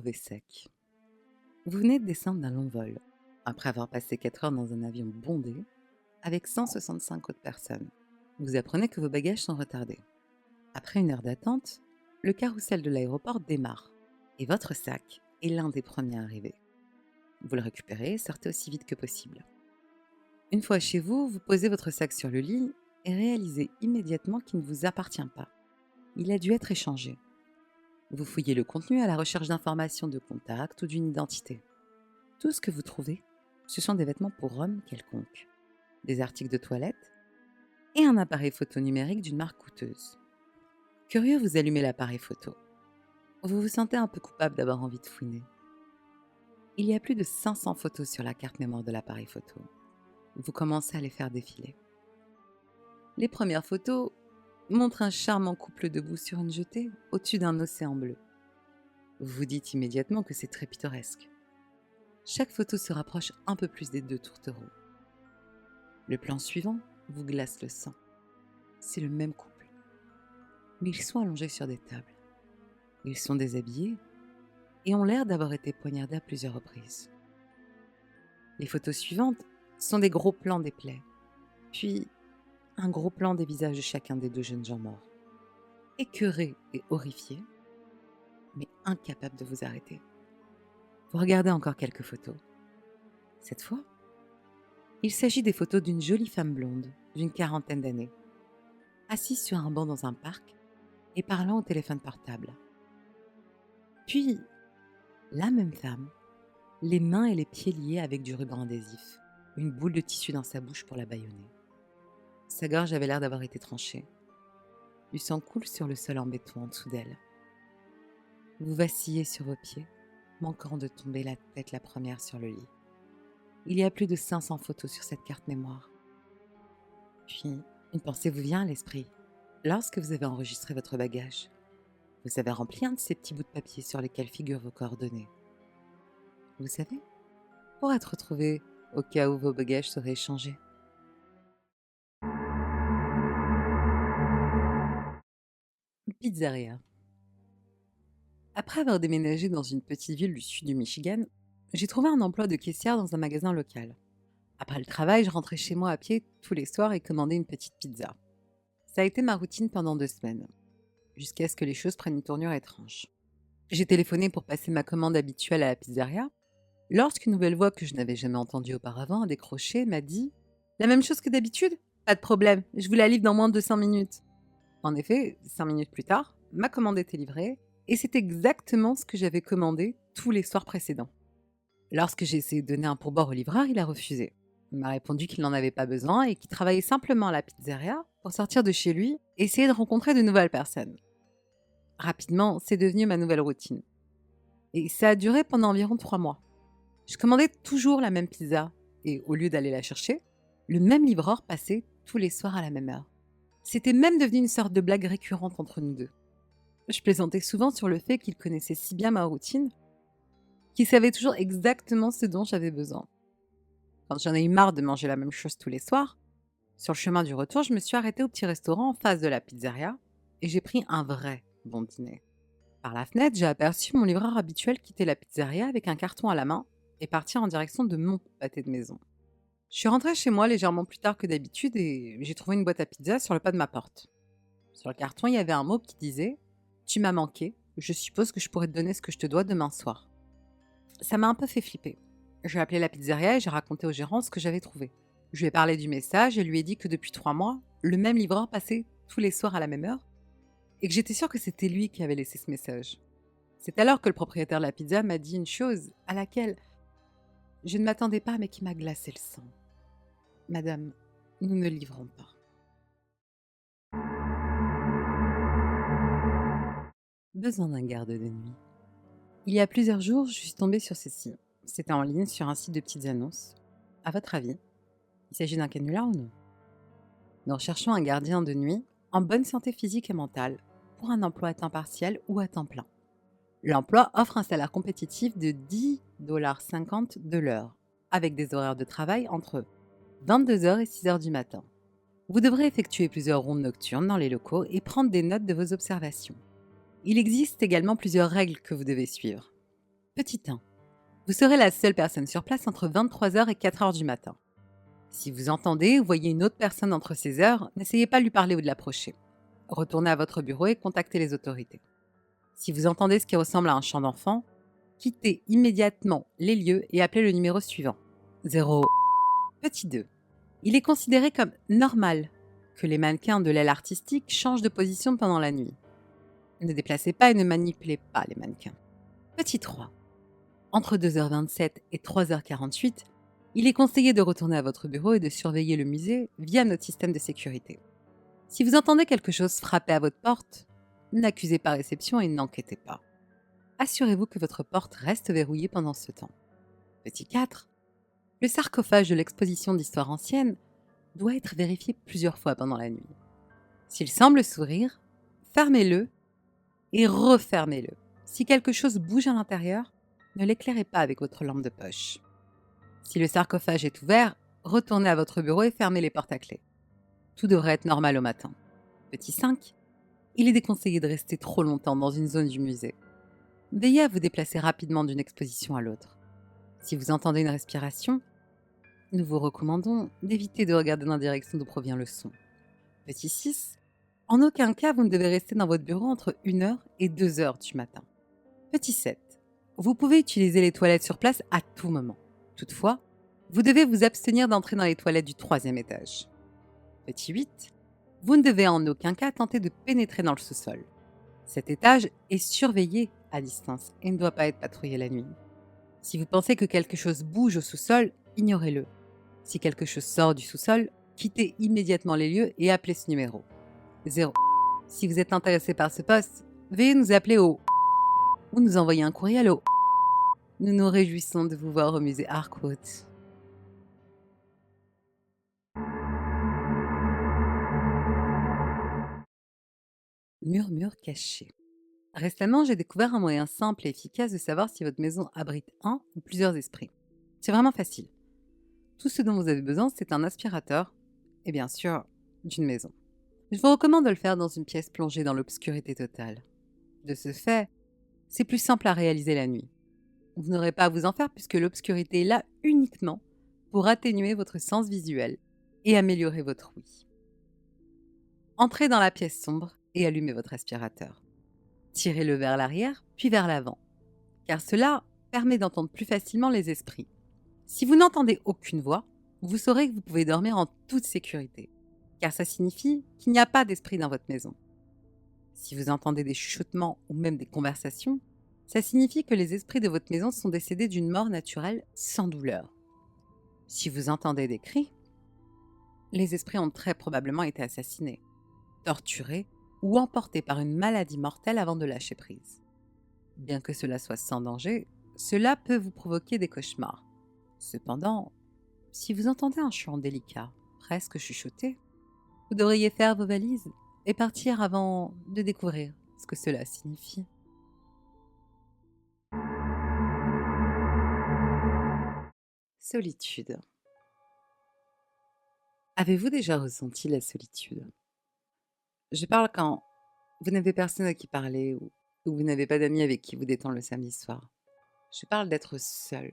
retrouvez sec. Vous venez de descendre d'un long vol, après avoir passé 4 heures dans un avion bondé, avec 165 autres personnes. Vous apprenez que vos bagages sont retardés. Après une heure d'attente, le carrousel de l'aéroport démarre, et votre sac est l'un des premiers arrivés. Vous le récupérez et sortez aussi vite que possible. Une fois chez vous, vous posez votre sac sur le lit et réalisez immédiatement qu'il ne vous appartient pas. Il a dû être échangé. Vous fouillez le contenu à la recherche d'informations de contact ou d'une identité. Tout ce que vous trouvez, ce sont des vêtements pour hommes quelconques, des articles de toilette et un appareil photo numérique d'une marque coûteuse. Curieux, vous allumez l'appareil photo. Vous vous sentez un peu coupable d'avoir envie de fouiner. Il y a plus de 500 photos sur la carte mémoire de l'appareil photo. Vous commencez à les faire défiler. Les premières photos montrent un charmant couple debout sur une jetée au-dessus d'un océan bleu. Vous vous dites immédiatement que c'est très pittoresque. Chaque photo se rapproche un peu plus des deux tourtereaux. Le plan suivant vous glace le sang. C'est le même couple. Mais ils sont allongés sur des tables. Ils sont déshabillés et ont l'air d'avoir été poignardés à plusieurs reprises. Les photos suivantes sont des gros plans des plaies, puis un gros plan des visages de chacun des deux jeunes gens morts. Écœurés et horrifiés, mais incapables de vous arrêter. Vous regardez encore quelques photos. Cette fois, il s'agit des photos d'une jolie femme blonde d'une quarantaine d'années, assise sur un banc dans un parc et parlant au téléphone portable. Puis, la même femme, les mains et les pieds liés avec du ruban adhésif, une boule de tissu dans sa bouche pour la bâillonner. Sa gorge avait l'air d'avoir été tranchée. Du sang coule sur le sol en béton en dessous d'elle. Vous vacillez sur vos pieds, manquant de tomber la tête la première sur le lit. Il y a plus de 500 photos sur cette carte mémoire. Puis, une pensée vous vient à l'esprit. Lorsque vous avez enregistré votre bagage, vous avez rempli un de ces petits bouts de papier sur lesquels figurent vos coordonnées. Vous savez, pour être retrouvé au cas où vos bagages seraient échangés. Pizzeria. Après avoir déménagé dans une petite ville du sud du Michigan, j'ai trouvé un emploi de caissière dans un magasin local. Après le travail, je rentrais chez moi à pied tous les soirs et commandais une petite pizza. Ça a été ma routine pendant 2 semaines, jusqu'à ce que les choses prennent une tournure étrange. J'ai téléphoné pour passer ma commande habituelle à la pizzeria, lorsqu'une nouvelle voix que je n'avais jamais entendue auparavant a décroché m'a dit « La même chose que d'habitude ? Pas de problème, je vous la livre dans moins de 5 minutes. » En effet, 5 minutes plus tard, ma commande était livrée et c'est exactement ce que j'avais commandé tous les soirs précédents. Lorsque j'ai essayé de donner un pourboire au livreur, il a refusé. Il m'a répondu qu'il n'en avait pas besoin et qu'il travaillait simplement à la pizzeria pour sortir de chez lui et essayer de rencontrer de nouvelles personnes. Rapidement, c'est devenu ma nouvelle routine. Et ça a duré pendant environ 3 mois. Je commandais toujours la même pizza et au lieu d'aller la chercher, le même livreur passait tous les soirs à la même heure. C'était même devenu une sorte de blague récurrente entre nous deux. Je plaisantais souvent sur le fait qu'il connaissait si bien ma routine, qu'il savait toujours exactement ce dont j'avais besoin. Quand j'en ai eu marre de manger la même chose tous les soirs, sur le chemin du retour, je me suis arrêtée au petit restaurant en face de la pizzeria et j'ai pris un vrai bon dîner. Par la fenêtre, j'ai aperçu mon livreur habituel quitter la pizzeria avec un carton à la main et partir en direction de mon pâté de maison. Je suis rentrée chez moi légèrement plus tard que d'habitude et j'ai trouvé une boîte à pizza sur le pas de ma porte. Sur le carton, il y avait un mot qui disait « Tu m'as manqué, je suppose que je pourrais te donner ce que je te dois demain soir. » Ça m'a un peu fait flipper. J'ai appelé la pizzeria et j'ai raconté au gérant ce que j'avais trouvé. Je lui ai parlé du message et lui ai dit que depuis 3 mois, le même livreur passait tous les soirs à la même heure et que j'étais sûre que c'était lui qui avait laissé ce message. C'est alors que le propriétaire de la pizza m'a dit une chose à laquelle je ne m'attendais pas mais qui m'a glacé le sang. « Madame, nous ne livrons pas. » Besoin d'un garde de nuit. Il y a plusieurs jours, je suis tombée sur ceci. C'était en ligne sur un site de petites annonces. À votre avis, il s'agit d'un canular ou non? Nous recherchons un gardien de nuit en bonne santé physique et mentale pour un emploi à temps partiel ou à temps plein. L'emploi offre un salaire compétitif de 10,50 $ de l'heure, avec des horaires de travail entre 22 heures et 6 heures du matin. Vous devrez effectuer plusieurs rondes nocturnes dans les locaux et prendre des notes de vos observations. Il existe également plusieurs règles que vous devez suivre. Petit 1. Vous serez la seule personne sur place entre 23h et 4h du matin. Si vous entendez ou voyez une autre personne entre ces heures, n'essayez pas de lui parler ou de l'approcher. Retournez à votre bureau et contactez les autorités. Si vous entendez ce qui ressemble à un chant d'enfant, quittez immédiatement les lieux et appelez le numéro suivant. 0. Petit 2. Il est considéré comme normal que les mannequins de l'aile artistique changent de position pendant la nuit. Ne déplacez pas et ne manipulez pas les mannequins. Petit 3. Entre 2h27 et 3h48, il est conseillé de retourner à votre bureau et de surveiller le musée via notre système de sécurité. Si vous entendez quelque chose frapper à votre porte, n'accusez pas réception et n'enquêtez pas. Assurez-vous que votre porte reste verrouillée pendant ce temps. Petit 4. Le sarcophage de l'exposition d'histoire ancienne doit être vérifié plusieurs fois pendant la nuit. S'il semble sourire, fermez-le et refermez-le. Si quelque chose bouge à l'intérieur, ne l'éclairez pas avec votre lampe de poche. Si le sarcophage est ouvert, retournez à votre bureau et fermez les portes à clé. Tout devrait être normal au matin. Petit 5. Il est déconseillé de rester trop longtemps dans une zone du musée. Veillez à vous déplacer rapidement d'une exposition à l'autre. Si vous entendez une respiration, nous vous recommandons d'éviter de regarder dans la direction d'où provient le son. Petit 6. En aucun cas, vous ne devez rester dans votre bureau entre 1h et 2h du matin. Petit 7. Vous pouvez utiliser les toilettes sur place à tout moment. Toutefois, vous devez vous abstenir d'entrer dans les toilettes du 3e étage. Petit 8. Vous ne devez en aucun cas tenter de pénétrer dans le sous-sol. Cet étage est surveillé à distance et ne doit pas être patrouillé la nuit. Si vous pensez que quelque chose bouge au sous-sol, ignorez-le. Si quelque chose sort du sous-sol, quittez immédiatement les lieux et appelez ce numéro. 0. Si vous êtes intéressé par ce poste, veuillez nous appeler au ou nous envoyer un courriel au. Nous nous réjouissons de vous voir au musée Arkwright. Murmure caché. Récemment, j'ai découvert un moyen simple et efficace de savoir si votre maison abrite un ou plusieurs esprits. C'est vraiment facile. Tout ce dont vous avez besoin, c'est un aspirateur et bien sûr, d'une maison. Je vous recommande de le faire dans une pièce plongée dans l'obscurité totale. De ce fait, c'est plus simple à réaliser la nuit. Vous n'aurez pas à vous en faire puisque l'obscurité est là uniquement pour atténuer votre sens visuel et améliorer votre ouïe. Entrez dans la pièce sombre et allumez votre aspirateur. Tirez-le vers l'arrière puis vers l'avant, car cela permet d'entendre plus facilement les esprits. Si vous n'entendez aucune voix, vous saurez que vous pouvez dormir en toute sécurité, car ça signifie qu'il n'y a pas d'esprit dans votre maison. Si vous entendez des chuchotements ou même des conversations, ça signifie que les esprits de votre maison sont décédés d'une mort naturelle sans douleur. Si vous entendez des cris, les esprits ont très probablement été assassinés, torturés ou emportés par une maladie mortelle avant de lâcher prise. Bien que cela soit sans danger, cela peut vous provoquer des cauchemars. Cependant, si vous entendez un chant délicat, presque chuchoté, vous devriez faire vos valises et partir avant de découvrir ce que cela signifie. Solitude. Avez-vous déjà ressenti la solitude? Je parle quand vous n'avez personne à qui parler ou vous n'avez pas d'amis avec qui vous détendre le samedi soir. Je parle d'être seul,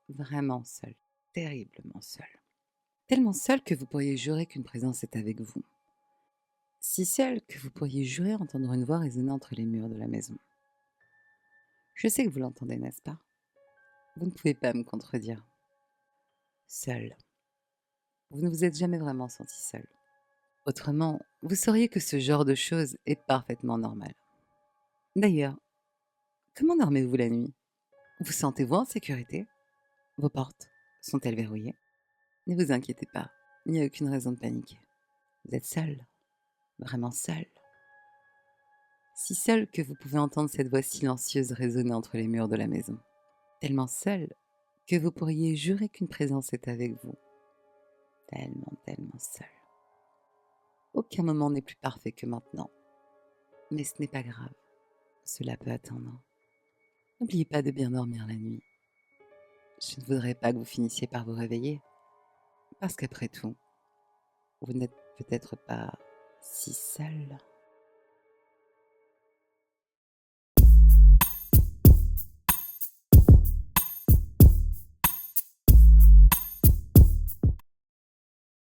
vraiment seul, terriblement seul. Tellement seul que vous pourriez jurer qu'une présence est avec vous. Si seul que vous pourriez jurer entendre une voix résonner entre les murs de la maison. Je sais que vous l'entendez, n'est-ce pas? Vous ne pouvez pas me contredire. Seul. Vous ne vous êtes jamais vraiment senti seul. Autrement, vous sauriez que ce genre de choses est parfaitement normal. D'ailleurs, comment dormez-vous la nuit? Vous sentez-vous en sécurité? Vos portes sont-elles verrouillées? Ne vous inquiétez pas, il n'y a aucune raison de paniquer. Vous êtes seul, vraiment seul. Si seul que vous pouvez entendre cette voix silencieuse résonner entre les murs de la maison. Tellement seul que vous pourriez jurer qu'une présence est avec vous. Tellement, tellement seul. Aucun moment n'est plus parfait que maintenant. Mais ce n'est pas grave, cela peut attendre. N'oubliez pas de bien dormir la nuit. Je ne voudrais pas que vous finissiez par vous réveiller, parce qu'après tout, vous n'êtes peut-être pas si seul.